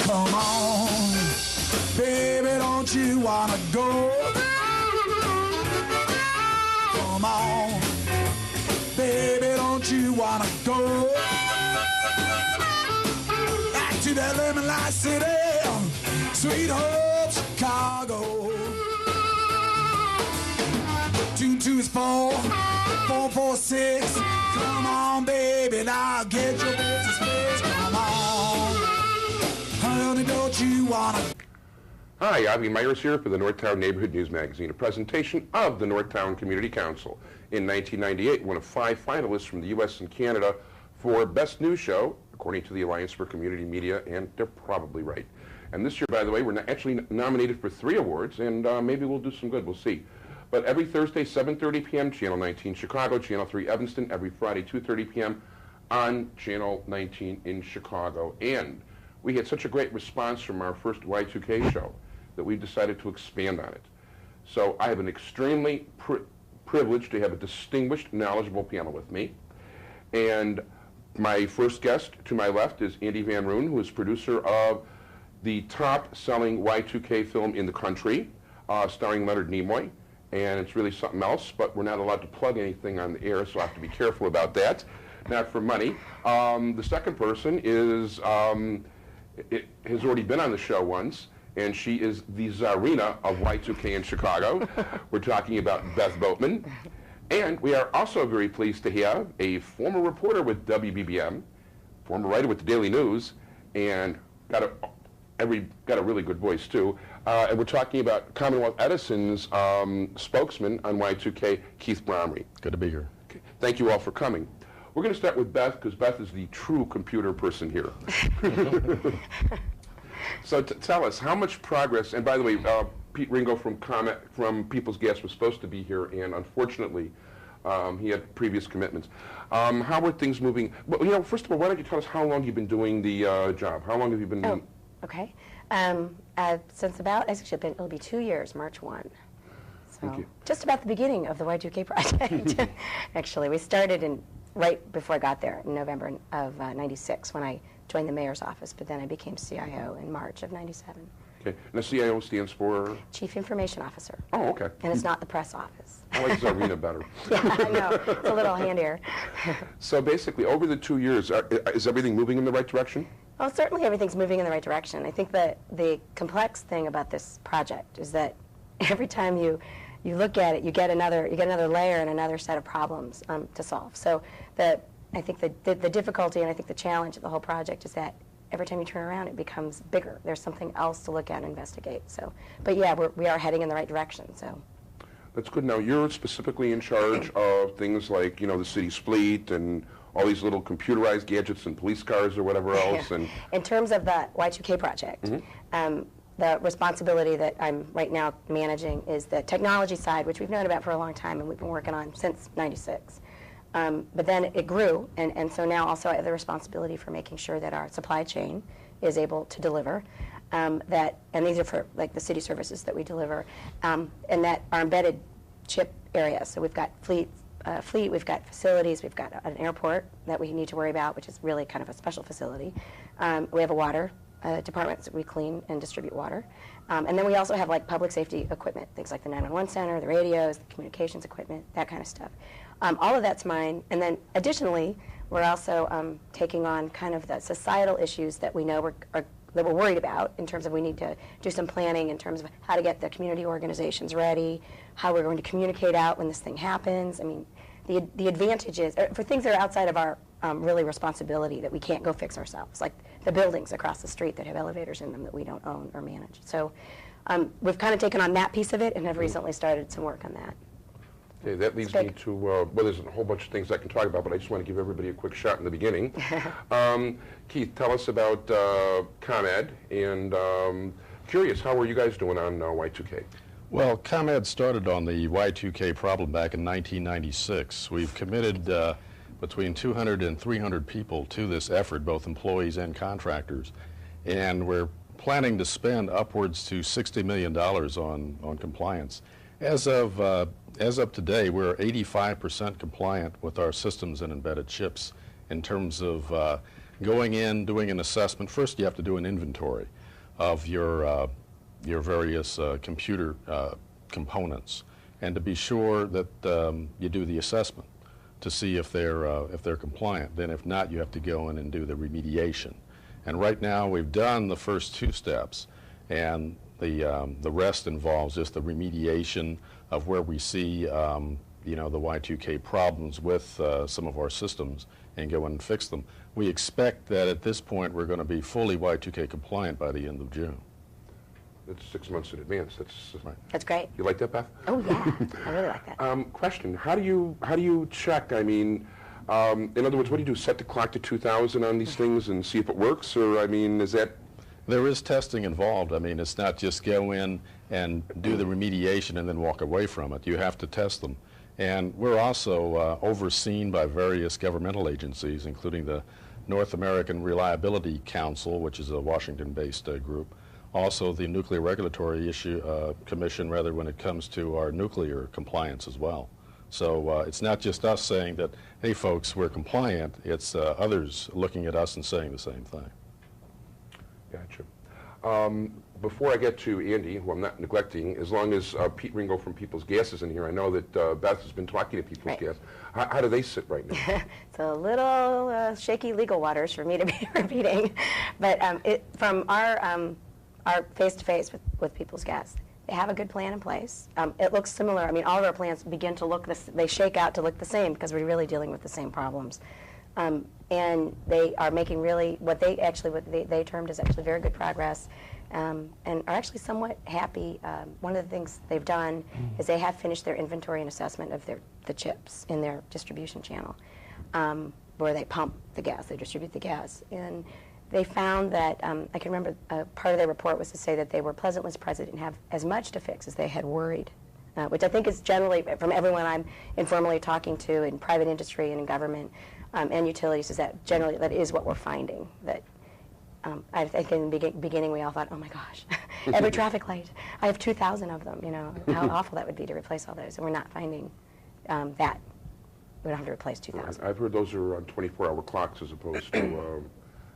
Come on, baby, don't you wanna go? Come on, baby, don't you wanna go? Back to that lemon light city, sweet home Chicago. 2 is 4, 4 4 6. Come on, baby, now get your business fixed. Come on, honey, don't you wanna? Hi, Avi Myers here for the Northtown Neighborhood News Magazine, a presentation of the Northtown Community Council. In 1998, one of 5 finalists from the U.S. and Canada for Best News Show, according to the Alliance for Community Media, and they're probably right. And this year, by the way, we're actually nominated for 3 awards, and maybe we'll do some good, we'll see. But every Thursday, 7:30 p.m., Channel 19 Chicago, Channel 3 Evanston, every Friday, 2:30 p.m. on Channel 19 in Chicago. And we had such a great response from our first Y2K show that we've decided to expand on it. So I have an extremely privileged to have a distinguished, knowledgeable panel with me. And my first guest to my left is Andy Van Roon, who is producer of the top-selling Y2K film in the country, starring Leonard Nimoy. And it's really something else, but we're not allowed to plug anything on the air, so I have to be careful about that. Not for money. The second person is, has already been on the show once, and she is the Czarina of Y2K in Chicago. We're talking about Beth Boatman. And we are also very pleased to have a former reporter with WBBM, former writer with the Daily News, and got a really good voice too. And we're talking about Commonwealth Edison's spokesman on Y2K, Keith Bromley. Good to be here. Okay. Thank you all for coming. We're going to start with Beth, because Beth is the true computer person here. So tell us, how much progress, and by the way, Pete Ringo from People's Gas was supposed to be here, and unfortunately, he had previous commitments. How are things moving? Well, you know, first of all, why don't you tell us how long you've been doing the job? How long have you been doing? Okay. Since about, actually, it'll be 2 years, March 1. So just about the beginning of the Y2K project. Actually, we started right before I got there in November of '96 when I joined the mayor's office, but then I became CIO in March of '97. Okay. And the CIO stands for? Chief Information Officer. Oh, okay. And it's not the press office. I like Czarina better. Yeah, I know. It's a little handier. So basically, over the 2 years, is everything moving in the right direction? Well, certainly everything's moving in the right direction. I think that the complex thing about this project is that every time you look at it, you get another layer and another set of problems to solve. So I think the difficulty and I think the challenge of the whole project is that every time you turn around, it becomes bigger. There's something else to look at and investigate. So, but yeah, we are heading in the right direction. So. That's good. Now, you're specifically in charge of things like, you know, the city's fleet and all these little computerized gadgets and police cars or whatever else. And in terms of the Y2K project, the responsibility that I'm right now managing is the technology side, which we've known about for a long time and we've been working on since '96. But then it grew, and so now also I have the responsibility for making sure that our supply chain is able to deliver, and these are for like the city services that we deliver, and that are embedded chip areas. So we've got fleet, we've got facilities, we've got an airport that we need to worry about, which is really kind of a special facility. We have a water department, so we clean and distribute water. And then we also have like public safety equipment, things like the 911 center, the radios, the communications equipment, that kind of stuff. All of that's mine. And then additionally, we're also taking on kind of the societal issues that we know that we're worried about in terms of we need to do some planning in terms of how to get the community organizations ready, how we're going to communicate out when this thing happens. I mean, the advantages, for things that are outside of our really responsibility that we can't go fix ourselves, like the buildings across the street that have elevators in them that we don't own or manage. So we've kind of taken on that piece of it and have recently started some work on that. Okay, that leads me to, well, there's a whole bunch of things I can talk about, but I just want to give everybody a quick shot in the beginning. Keith, tell us about ComEd, and curious, how are you guys doing on Y2K? Well, ComEd started on the Y2K problem back in 1996. We've committed between 200 and 300 people to this effort, both employees and contractors, and we're planning to spend upwards to $60 million on compliance. As of today, we're 85% compliant with our systems and embedded chips in terms of going in, doing an assessment. First, you have to do an inventory of your various computer components, and to be sure that you do the assessment to see if they're compliant. Then if not, you have to go in and do the remediation. And right now we've done the first 2 steps, and the rest involves just the remediation of where we see you know, the Y2K problems with some of our systems and go in and fix them. We expect that at this point we're going to be fully Y2K compliant by the end of June. That's 6 months in advance. That's Right. That's great. You like that, Beth? Oh, yeah. I really like that. Question: How do you check? I mean, in other words, what do you do? Set the clock to 2,000 on these things and see if it works, or I mean, is that? There is testing involved. I mean, it's not just go in and do the remediation and then walk away from it. You have to test them. And we're also overseen by various governmental agencies, including the North American Reliability Council, which is a Washington-based group. Also, the Nuclear Regulatory Commission, rather, when it comes to our nuclear compliance as well. So it's not just us saying that, hey, folks, we're compliant. It's others looking at us and saying the same thing. Gotcha. Before I get to Andy, who I'm not neglecting, as long as Pete Ringo from People's Gas is in here, I know that Beth has been talking to People's Right. Gas. How do they sit right now? It's a little shaky legal waters for me to be repeating, but from our face-to-face with People's Gas, they have a good plan in place. It looks similar. I mean, all of our plans begin to look they shake out to look the same because we're really dealing with the same problems. And they are making really what they termed as actually very good progress, and are actually somewhat happy. One of the things they've done is they have finished their inventory and assessment of the chips in their distribution channel, where they pump the gas, they distribute the gas, and they found that, I can remember part of their report was to say that they were pleasantly surprised they didn't have as much to fix as they had worried, which I think is generally, from everyone I'm informally talking to in private industry and in government and utilities, is that generally that is what we're finding. That I think in the beginning we all thought, oh my gosh, every traffic light, I have 2,000 of them, you know, how awful that would be to replace all those. And we're not finding that. We don't have to replace 2,000. I've heard those are on 24-hour clocks as opposed to,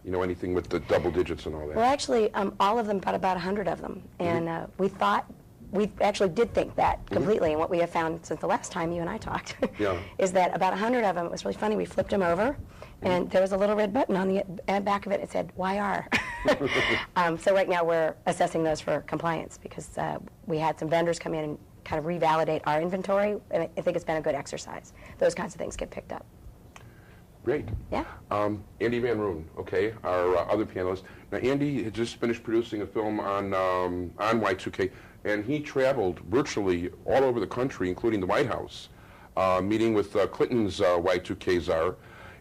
you know, anything with the double digits and all that. Well, actually, all of them, about 100 of them. And we actually did think that completely. And what we have found since the last time you and I talked is that about 100 of them, it was really funny, we flipped them over, and there was a little red button on the back of it. It said, YR. So right now we're assessing those for compliance because we had some vendors come in and kind of revalidate our inventory, and I think it's been a good exercise. Those kinds of things get picked up. Great. Yeah. Andy Van Roon, okay, our other panelist. Now, Andy had just finished producing a film on Y2K, and he traveled virtually all over the country, including the White House, meeting with Clinton's Y2K czar.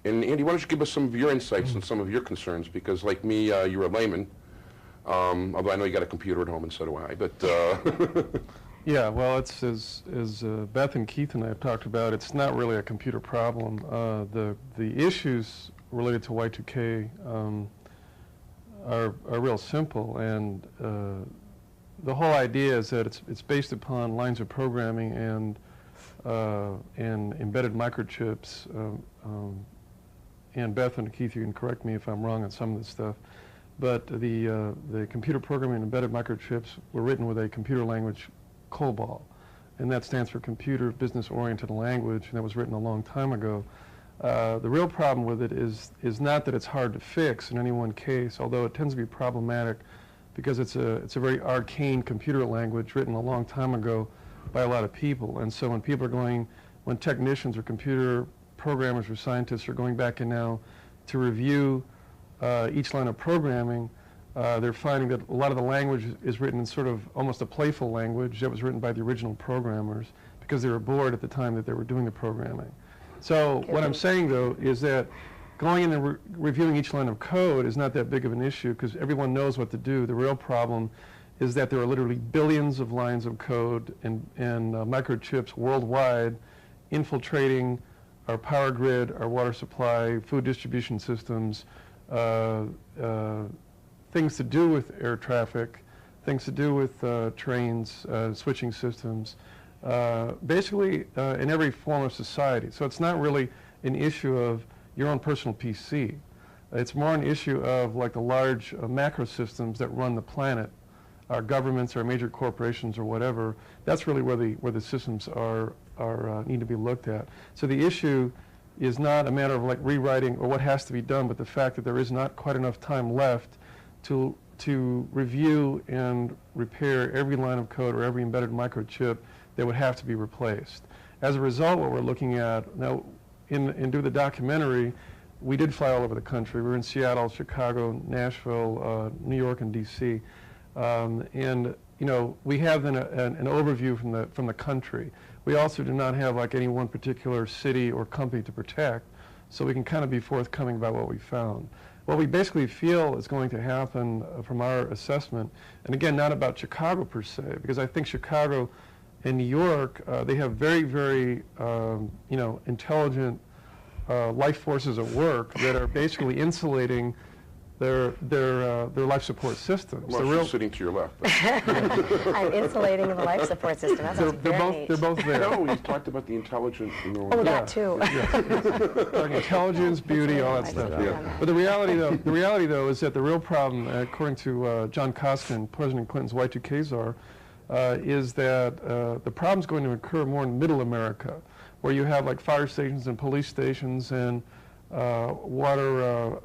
And Andy, why don't you give us some of your insights and some of your concerns? Because, like me, you're a layman, although I know you got a computer at home, and so do I. But yeah, well, it's as Beth and Keith and I have talked about, it's not really a computer problem. The issues related to Y2K are real simple, and the whole idea is that it's based upon lines of programming and embedded microchips. And Beth and Keith, you can correct me if I'm wrong on some of this stuff, but the computer programming and embedded microchips were written with a computer language COBOL, and that stands for Computer Business Oriented Language, and that was written a long time ago. The real problem with it is not that it's hard to fix in any one case, although it tends to be problematic because it's a very arcane computer language written a long time ago by a lot of people. And so when technicians or computer programmers or scientists are going back in now to review each line of programming, they're finding that a lot of the language is written in sort of almost a playful language that was written by the original programmers because they were bored at the time that they were doing the programming. So what I'm saying, though, is that going in and reviewing each line of code is not that big of an issue because everyone knows what to do. The real problem is that there are literally billions of lines of code and microchips worldwide infiltrating our power grid, our water supply, food distribution systems, things to do with air traffic, things to do with trains, switching systems, basically in every form of society. So it's not really an issue of your own personal PC. It's more an issue of like the large macro systems that run the planet, our governments, our major corporations, or whatever. That's really where the systems are need to be looked at. So the issue is not a matter of like rewriting or what has to be done, but the fact that there is not quite enough time left to review and repair every line of code or every embedded microchip that would have to be replaced. As a result, what we're looking at now, in do the documentary, we did fly all over the country. We were in Seattle, Chicago, Nashville, New York, and D.C. And you know, we have an overview from the country. We also do not have like any one particular city or company to protect, so we can kind of be forthcoming about what we found. What we basically feel is going to happen from our assessment, and again, not about Chicago per se, because I think Chicago and New York, they have very, very, you know, intelligent life forces at work that are basically insulating their life support systems. Well, she's sitting to your left. I'm insulating the life support system. That sounds very neat. They're both there. No, you talked about the intelligent, you know. Oh, that too. Like intelligence, beauty, all that stuff. Yeah. But the reality though is that the real problem, according to John Koskin, President Clinton's Y2K czar, is that the problem's going to occur more in Middle America, where you have like fire stations and police stations and water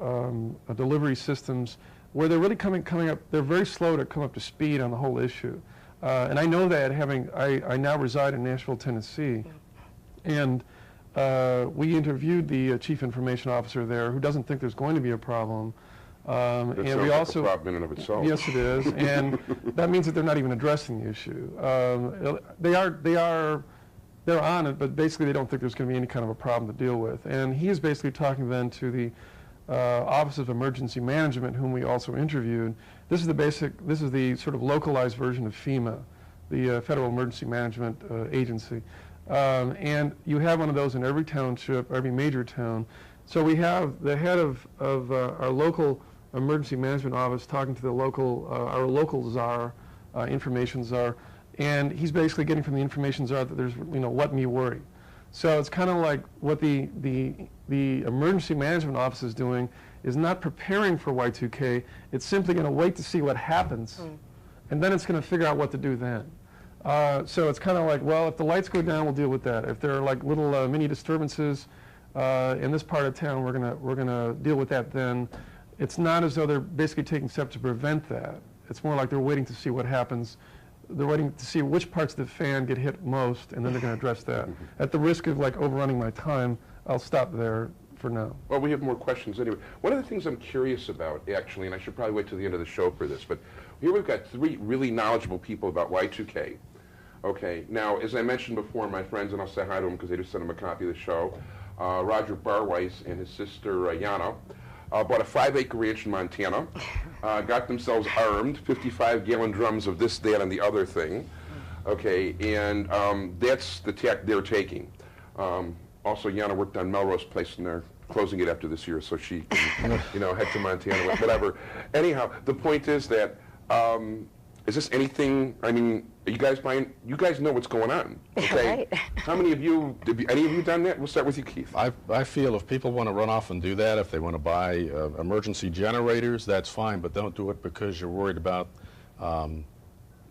delivery systems, where they're really coming up. They're very slow to come up to speed on the whole issue. And I know that I now reside in Nashville, Tennessee, and we interviewed the chief information officer there, who doesn't think there's going to be a problem. And we also, like a problem in and of itself. Yes, it is, and that means that they're not even addressing the issue. They're on it, but basically they don't think there's going to be any kind of a problem to deal with. And he is basically talking then to the Office of Emergency Management, whom we also interviewed. This is the sort of localized version of FEMA, the Federal Emergency Management Agency. And you have one of those in every township, every major town. So we have the head of our local emergency management office talking to the our local czar, information czar, and he's basically getting from the information czar that there's, you know, what me worry. So it's kind of like what the emergency management office is doing is not preparing for Y2K. It's simply going to wait to see what happens, and then it's going to figure out what to do then. So it's kind of like, well, if the lights go down, we'll deal with that. If there are like little mini disturbances in this part of town, we're gonna deal with that then. It's not as though they're basically taking steps to prevent that. It's more like they're waiting to see what happens. They're waiting to see which parts of the fan get hit most, and then they're going to address that. At the risk of like overrunning my time, I'll stop there for now. Well, we have more questions anyway. One of the things I'm curious about, actually, and I should probably wait till the end of the show for this, but here we've got three really knowledgeable people about Y2K. Okay, now, as I mentioned before, my friends, and I'll say hi to them because they just sent them a copy of the show, Roger Barweiss and his sister, Jana, bought a 5-acre ranch in Montana, got themselves armed, 55-gallon drums of this, that, and the other thing. Okay, and that's the tack they're taking. Also, Jana worked on Melrose Place, and they're closing it after this year, so she can, you know, head to Montana, whatever. Anyhow, the point is that, is this anything, I mean, are you guys buying, you guys know what's going on, okay? Right. How many of you, any of you done that? We'll start with you, Keith. I feel if people want to run off and do that, if they want to buy emergency generators, that's fine, but don't do it because you're worried about,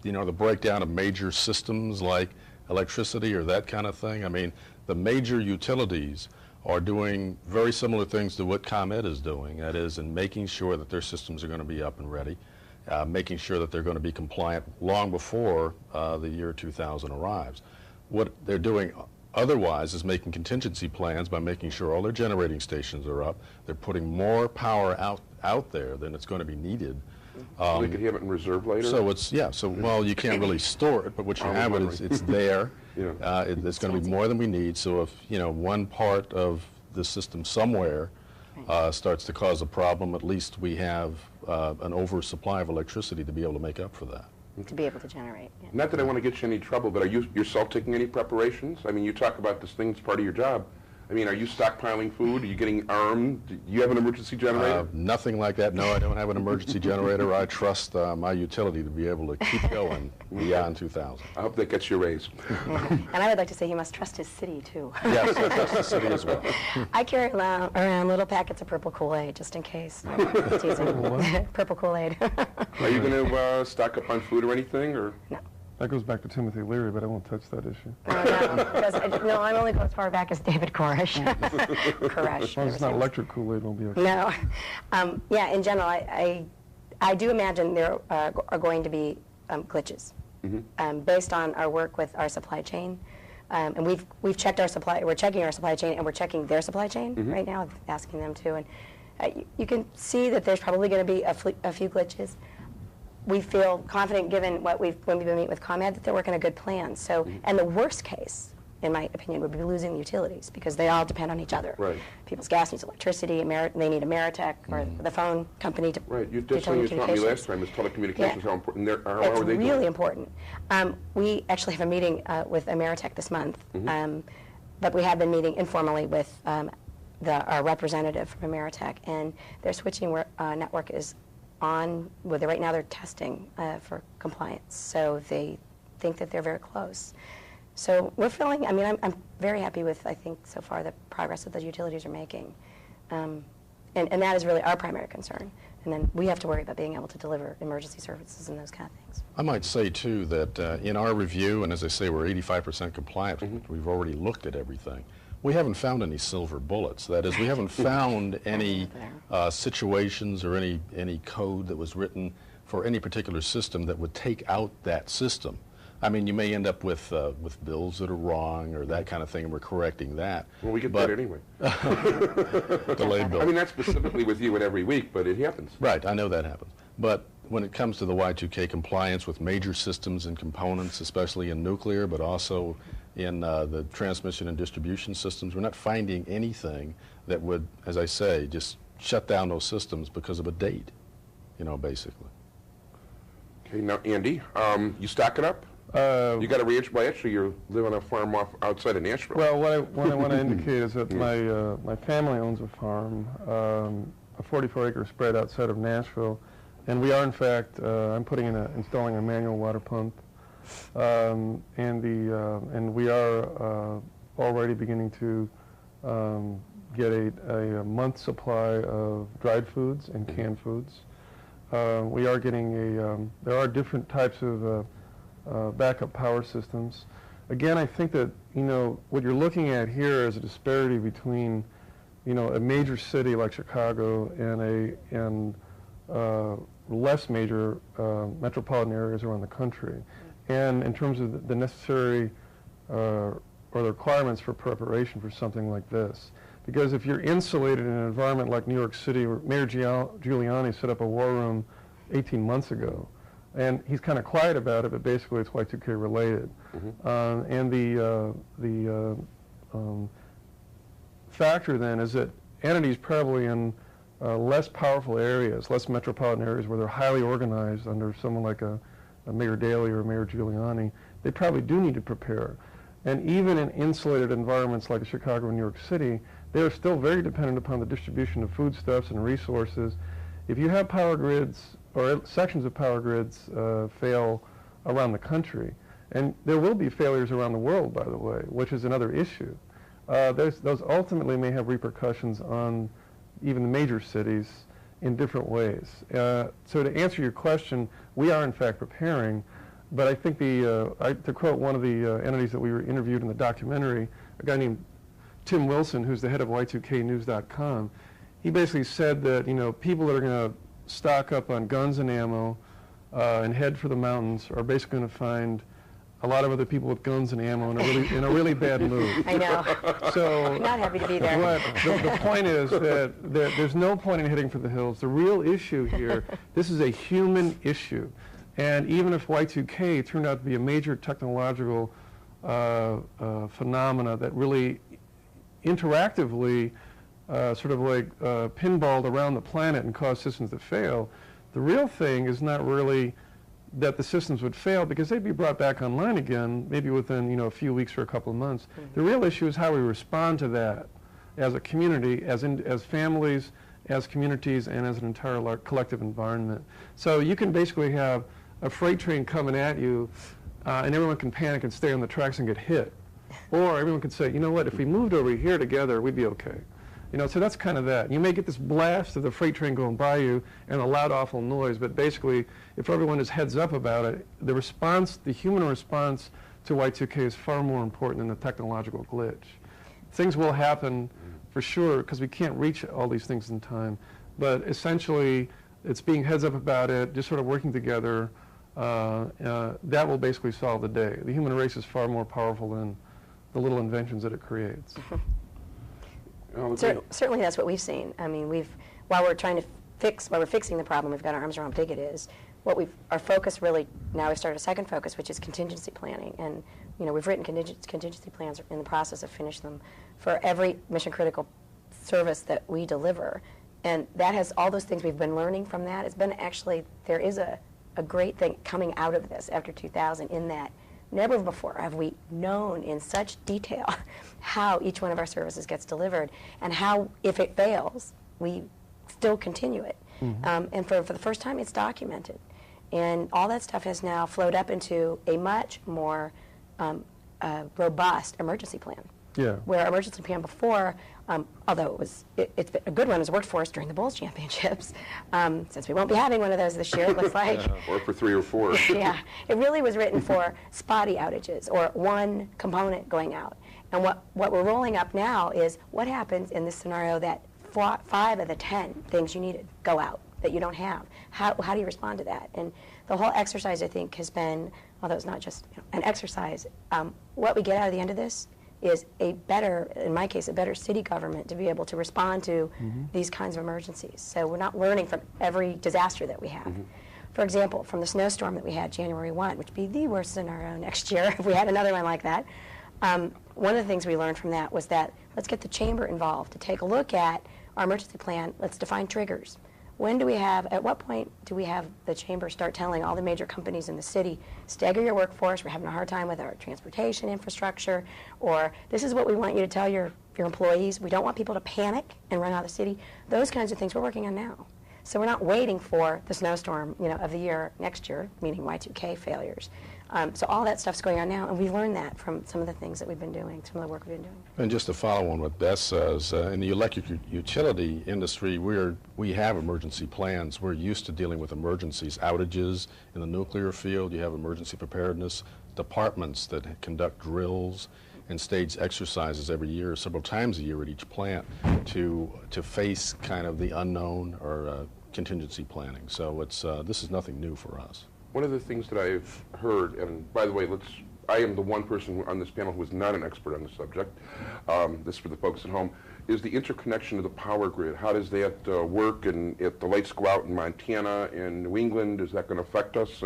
you know, the breakdown of major systems like electricity or that kind of thing. I mean, the major utilities are doing very similar things to what ComEd is doing, that is, in making sure that their systems are going to be up and ready. Making sure that they're going to be compliant long before the year 2000 arrives. What they're doing otherwise is making contingency plans by making sure all their generating stations are up. They're putting more power out there than it's going to be needed. So they could have it in reserve later? So it's, yeah, so, well, you can't really store it, but what you have is it's there. Yeah. It's going to be more than we need, so if, you know, one part of the system somewhere starts to cause a problem, at least we have an oversupply of electricity to be able to make up for that. To be able to generate. Yeah. Not that I want to get you in any trouble, but are you yourself taking any preparations? I mean, you talk about this thing, it's part of your job. I mean, are you stockpiling food? Are you getting armed? Do you have an emergency generator? Nothing like that. No, I don't have an emergency generator. I trust my utility to be able to keep going beyond 2000. I hope that gets you a raise. And I would like to say he must trust his city, too. Yes, I trust the city as well. I carry around little packets of purple Kool-Aid, just in case. I'm teasing. Purple Kool-Aid. Are you going to stock up on food or anything? Or? No. That goes back to Timothy Leary, but I won't touch that issue. No, I'm only going as far back as David Koresh. Koresh. As long as it's not electric Kool-Aid, we'll be okay. No. Yeah, in general, I do imagine there are going to be glitches based on our work with our supply chain. And we've checked our supply. We're checking our supply chain, and we're checking their supply chain right now, asking them to. And you can see that there's probably going to be a few glitches. We feel confident, given when we've been meeting with ComEd, that they're working a good plan. So, and the worst case, in my opinion, would be losing the utilities because they all depend on each other. Right. People's gas needs electricity. They need Ameritech or the phone company to. Right. You did something you taught me last time. Is telecommunications how important how are It's they really doing? important. We actually have a meeting with Ameritech this month, but we have been meeting informally with our representative from Ameritech, and their switching network is on. Well, right now they're testing for compliance, so they think that they're very close. So we're feeling. I mean, I'm very happy with, I think, so far the progress that the utilities are making, and that is really our primary concern. And then we have to worry about being able to deliver emergency services and those kind of things. I might say, too, that in our review, and as I say, we're 85% compliant, we've already looked at everything. We haven't found any silver bullets. That is, we haven't found any situations or any code that was written for any particular system that would take out that system. I mean, you may end up with bills that are wrong or that kind of thing, and we're correcting that. Well, we get that anyway. Delayed bill. I mean, not specifically with you and every week, but it happens. Right, I know that happens. But when it comes to the Y2K compliance with major systems and components, especially in nuclear, but also in the transmission and distribution systems, we're not finding anything that would, as I say, just shut down those systems because of a date, basically. Okay, now, Andy, you stock it up? You got a ranch? Well, actually, you live on a farm outside of Nashville. Well, what I want to indicate is that my family owns a farm, a 44-acre spread outside of Nashville, and we are, in fact, I'm installing a manual water pump, and we are already beginning to get a month's supply of dried foods and canned foods. We are getting there are different types of backup power systems. Again, I think that what you're looking at here is a disparity between a major city like Chicago and less major metropolitan areas around the country, and in terms of the necessary or the requirements for preparation for something like this. Because if you're insulated in an environment like New York City, where Mayor Giuliani set up a war room 18 months ago, and he's kind of quiet about it, but basically it's Y2K related. And the factor then is that entities probably in less powerful areas, less metropolitan areas where they're highly organized under someone like a Mayor Daley or Mayor Giuliani, they probably do need to prepare. And even in insulated environments like Chicago and New York City, they are still very dependent upon the distribution of foodstuffs and resources. If you have power grids or sections of power grids fail around the country, and there will be failures around the world, by the way, which is another issue, those ultimately may have repercussions on even the major cities in different ways. So to answer your question, we are in fact preparing, but I think to quote one of the entities that we were interviewed in the documentary, a guy named Tim Wilson, who's the head of Y2KNews.com, he basically said that people that are going to stock up on guns and ammo and head for the mountains are basically going to find a lot of other people with guns and ammo in a really bad mood. I know. So I'm not happy to be there. The point is that there's no point in heading for the hills. The real issue here, this is a human issue. And even if Y2K turned out to be a major technological phenomena that really interactively sort of like pinballed around the planet and caused systems to fail, the real thing is not really that the systems would fail because they'd be brought back online again, maybe within a few weeks or a couple of months. The real issue is how we respond to that. as a community, as families, as communities, and as an entire collective environment. So you can basically have a freight train coming at you, and everyone can panic and stay on the tracks and get hit. Or everyone can say, you know what, if we moved over here together, we'd be okay. You know, so that's kind of that. You may get this blast of the freight train going by you and a loud, awful noise, but basically, if everyone is heads up about it, the response, the human response to Y2K is far more important than the technological glitch. Things will happen for sure, because we can't reach all these things in time, but essentially, it's being heads up about it, just sort of working together. That will basically solve the day. The human race is far more powerful than the little inventions that it creates. Certainly that's what we've seen. I mean, while we're fixing the problem, we've got our arms around how big it is. Our focus really, now we've started a second focus, which is contingency planning. And, you know, we've written contingency plans, in the process of finishing them for every mission critical service that we deliver. And that has all those things we've been learning from that. It's been actually, there is a great thing coming out of this after 2000, in that never before have we known in such detail how each one of our services gets delivered, and how, if it fails, we still continue it. And for the first time, it's documented. And all that stuff has now flowed up into a much more robust emergency plan. Yeah. Where our emergency plan before, although it's been a good one, has worked for us during the Bulls Championships. Since we won't be having one of those this year, it looks like. Or for 3 or 4. Yeah, it really was written for spotty outages or one component going out. And what we're rolling up now is what happens in this scenario that 5 of the 10 things you needed go out that you don't have. How do you respond to that? And the whole exercise, I think, has been, although it's not just an exercise, what we get out of the end of this is a better, in my case, a better city government to be able to respond to these kinds of emergencies. So we're not learning from every disaster that we have. For example, from the snowstorm that we had January 1, which would be the worst scenario next year if we had another one like that. One of the things we learned from that was that let's get the chamber involved to take a look at our emergency plan. Let's define triggers. At what point do we have the chamber start telling all the major companies in the city, stagger your workforce, we're having a hard time with our transportation infrastructure, or this is what we want you to tell your employees, we don't want people to panic and run out of the city. Those kinds of things we're working on now. So we're not waiting for the snowstorm, of the year next year, meaning Y2K failures. So all that stuff's going on now, and we learned that from some of the things that we've been doing, some of the work we've been doing. And just to follow on what Beth says, in the electric utility industry, we have emergency plans. We're used to dealing with emergencies, outages. In the nuclear field, you have emergency preparedness departments that conduct drills and stage exercises every year, several times a year at each plant, to face kind of the unknown or contingency planning. So this is nothing new for us. One of the things that I've heard, and by the way, I am the one person on this panel who is not an expert on the subject, this is for the folks at home, is the interconnection of the power grid. How does that work? And if the lights go out in Montana and New England, is that going to affect us?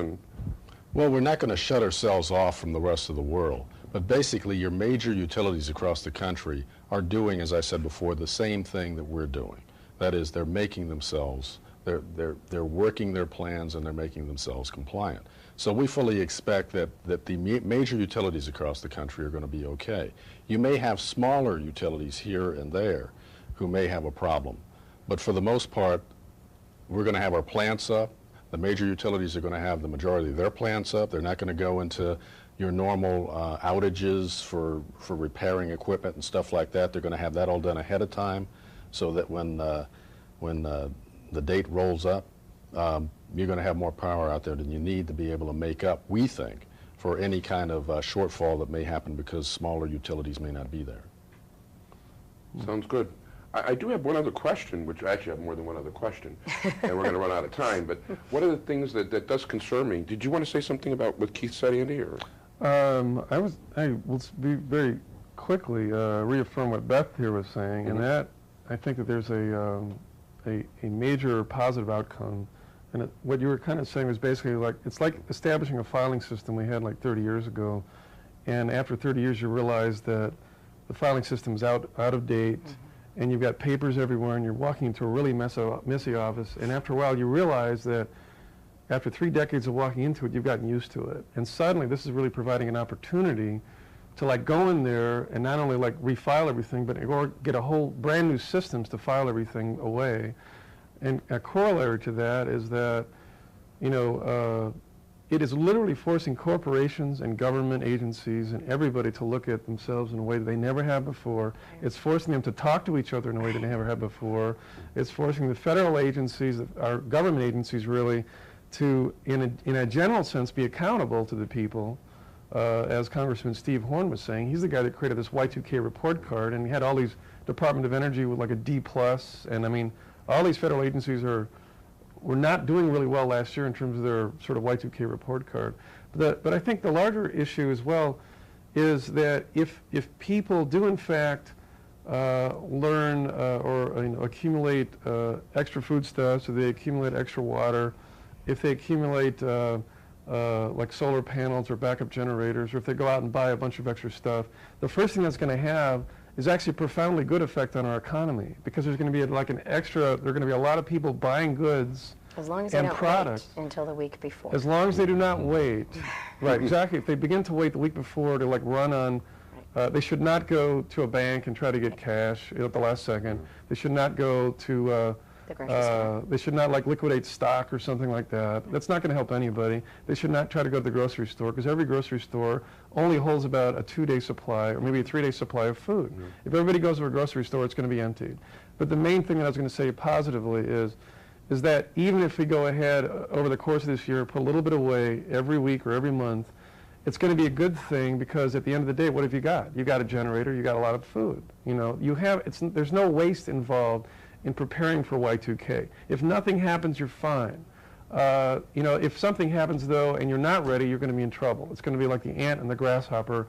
Well, we're not going to shut ourselves off from the rest of the world. But basically, your major utilities across the country are doing, as I said before, the same thing that we're doing. That is, they're making themselves, they're working their plans, and they're making themselves compliant. So we fully expect that the major utilities across the country are going to be okay. You may have smaller utilities here and there who may have a problem. But for the most part, we're going to have our plants up. The major utilities are going to have the majority of their plants up. They're not going to go into your normal outages for repairing equipment and stuff like that. They're going to have that all done ahead of time, so that when the date rolls up, you're going to have more power out there than you need to be able to make up, we think, for any kind of shortfall that may happen because smaller utilities may not be there. Sounds good. I do have one other question, which I actually have more than one other question, and we're going to run out of time. But one of the things that does concern me, did you want to say something about what Keith said, Andy? Or? I will be very quickly reaffirm what Beth here was saying, and that I think that there's a major positive outcome. And what you were kind of saying was basically it's like establishing a filing system we had like 30 years ago, and after 30 years you realize that the filing system is out of date. And you've got papers everywhere, and you're walking into a really messy office, and after a while you realize that after 3 decades of walking into it, you've gotten used to it. And suddenly this is really providing an opportunity to like go in there and not only like refile everything, but or get a whole brand new systems to file everything away. And a corollary to that is that, you know, it is literally forcing corporations and government agencies and everybody to look at themselves in a way that they never have before. It's forcing them to talk to each other in a way they never have before. It's forcing the federal agencies, our government agencies really, to, in a general sense, be accountable to the people. As Congressman Steve Horn was saying, he's the guy that created this Y2K report card, and he had all these Department of Energy with like a D+, and I mean, all these federal agencies were not doing really well last year in terms of their sort of Y2K report card. But I think the larger issue as well is that if people do in fact learn or you know, accumulate extra foodstuffs, or they accumulate extra water, if they accumulate like solar panels or backup generators, or if they go out and buy a bunch of extra stuff, the first thing that's going to have is actually a profoundly good effect on our economy, because there's going to be like an extra, there are going to be a lot of people buying goods As long as they and don't products. wait until the week before. As long as they do not wait. Right, exactly. If they begin to wait the week before to like run on, they should not go to a bank and try to get cash at the last second. They should not go to The grocery store. they should not like liquidate stock or something like that. That's not going to help anybody. They should not try to go to the grocery store, because every grocery store only holds about a 2-day supply or maybe a 3-day supply of food. If everybody goes to a grocery store, it's going to be emptied. But the main thing that I was going to say positively is that even if we go ahead over the course of this year, put a little bit away every week or every month, it's going to be a good thing, because at the end of the day, what have you got? You got a generator, you got a lot of food. You know, you have, there's no waste involved in preparing for Y2K. If nothing happens, you're fine. You know, if something happens though and you're not ready, you're going to be in trouble. It's going to be like the ant and the grasshopper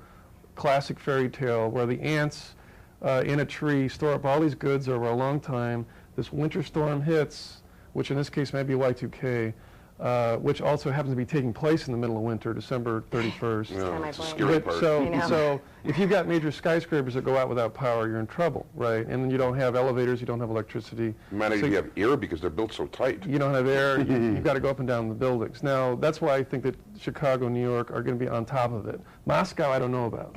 classic fairy tale, where the ants in a tree store up all these goods over a long time. This winter storm hits, which in this case may be Y2K, which also happens to be taking place in the middle of winter, December 31st. Yeah, it's a scary But part. so if you've got major skyscrapers that go out without power, you're in trouble, right? And then you don't have elevators, you don't have electricity. You might not So even have air because they're built so tight. you don't have air, you've got to go up and down the buildings. Now, that's why I think that Chicago, New York are going to be on top of it. Moscow, I don't know about.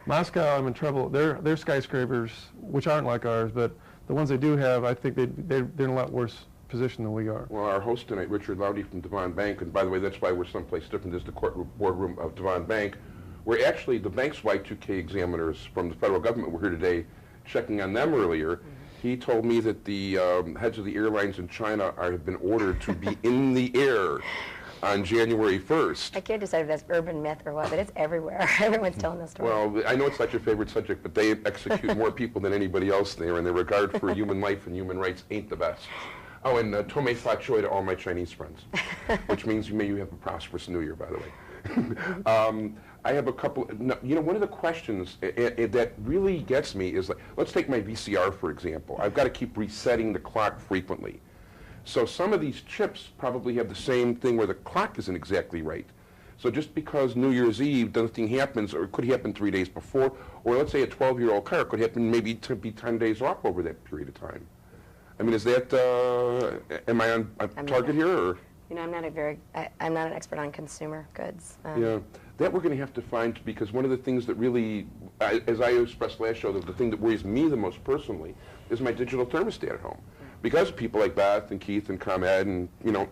Moscow, I'm in trouble. Their skyscrapers, which aren't like ours, but the ones they do have, I think they're in a lot worse position than we are. Well, our host tonight, Richard Loudy from Devon Bank, and by the way, that's why we're someplace different. This is the boardroom of Devon Bank, where actually the bank's Y2K examiners from the federal government were here today checking on them earlier. He told me that the heads of the airlines in China have been ordered to be in the air on January 1st. I can't decide if that's urban myth or what, but it's everywhere. Everyone's telling this story. Well, I know it's not your favorite subject, but they execute more people than anybody else there, and their regard for human life and human rights ain't the best. Oh, and Tomei Fa Choi to all my Chinese friends, which means may you have a prosperous New Year, by the way. I have a couple, you know, one of the questions that really gets me is, like, let's take my VCR, for example. I've got to keep resetting the clock frequently. So some of these chips probably have the same thing where the clock isn't exactly right. So just because New Year's Eve, nothing happens, or it could happen 3 days before, or let's say a 12-year-old car, could happen maybe to be 10 days off over that period of time. I mean, is that, am I on target here, or? You know, I'm not an expert on consumer goods. Yeah, that we're going to have to find, because one of the things that really, as I expressed last show, the thing that worries me the most personally is my digital thermostat at home. Because of people like Beth and Keith and ComEd and, you know,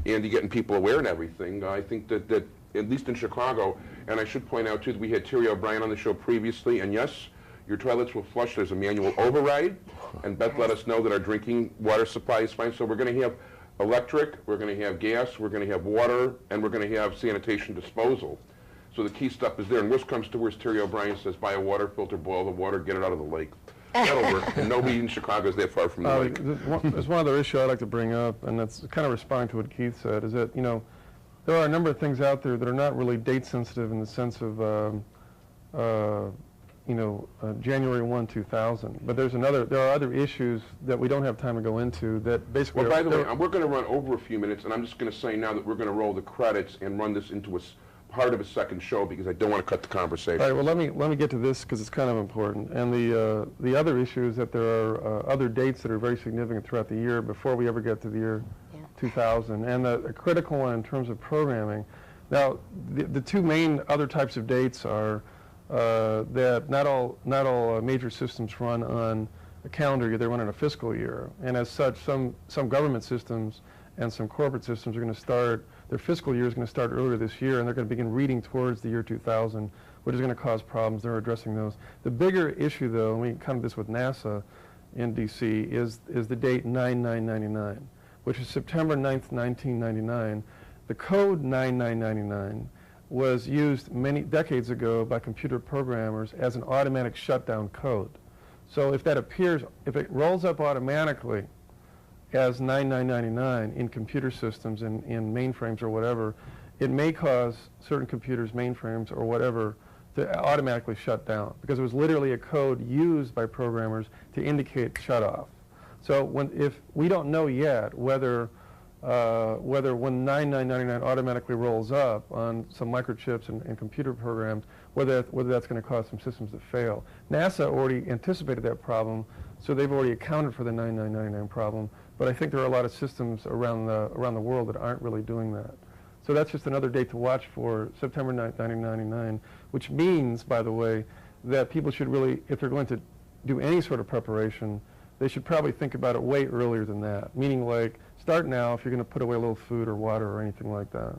Andy getting people aware and everything, I think that at least in Chicago, and I should point out too that we had Terry O'Brien on the show previously, and yes, your toilets will flush. There's a manual override, and Beth let us know that our drinking water supply is fine. So we're going to have electric, we're going to have gas, we're going to have water, and we're going to have sanitation disposal. So the key stuff is there. And worst comes to worst, Terry O'Brien says, buy a water filter, boil the water, get it out of the lake. That'll work. And nobody in Chicago is that far from the lake. There's one other issue I'd like to bring up, and that's kind of responding to what Keith said, is that, you know, there are a number of things out there that are not really date sensitive in the sense of, you know, January 1, 2000. But there are other issues that we don't have time to go into that basically Well, by the way, we're going to run over a few minutes, and I'm just going to say now that we're going to roll the credits and run this into a part of a second show, because I don't want to cut the conversation. All right, well, let me get to this because it's kind of important. And the other issue is that there are other dates that are very significant throughout the year before we ever get to the year 2000. And a critical one in terms of programming. Now, the two main other types of dates are that not all major systems run on a calendar year, they run on a fiscal year. And as such, some government systems and some corporate systems are going to start, their fiscal year is going to start earlier this year, and they're going to begin reading towards the year 2000, which is going to cause problems. They're addressing those. The bigger issue, though, and we come to this with NASA in D.C., is the date 9/9/99, which is September 9th, 1999. The code 9999 was used many decades ago by computer programmers as an automatic shutdown code. So if that appears, if it rolls up automatically as 9999 in computer systems, in mainframes or whatever, it may cause certain computers, mainframes or whatever, to automatically shut down, because it was literally a code used by programmers to indicate shut off. So if we don't know yet whether when 9999 automatically rolls up on some microchips and computer programs, whether that's going to cause some systems to fail. NASA already anticipated that problem, so they've already accounted for the 9999 problem. But I think there are a lot of systems around the world that aren't really doing that. So that's just another date to watch for, September 9th, 1999, which means, by the way, that people should really, if they're going to do any sort of preparation, they should probably think about it way earlier than that. Meaning, like, start now if you're going to put away a little food or water or anything like that.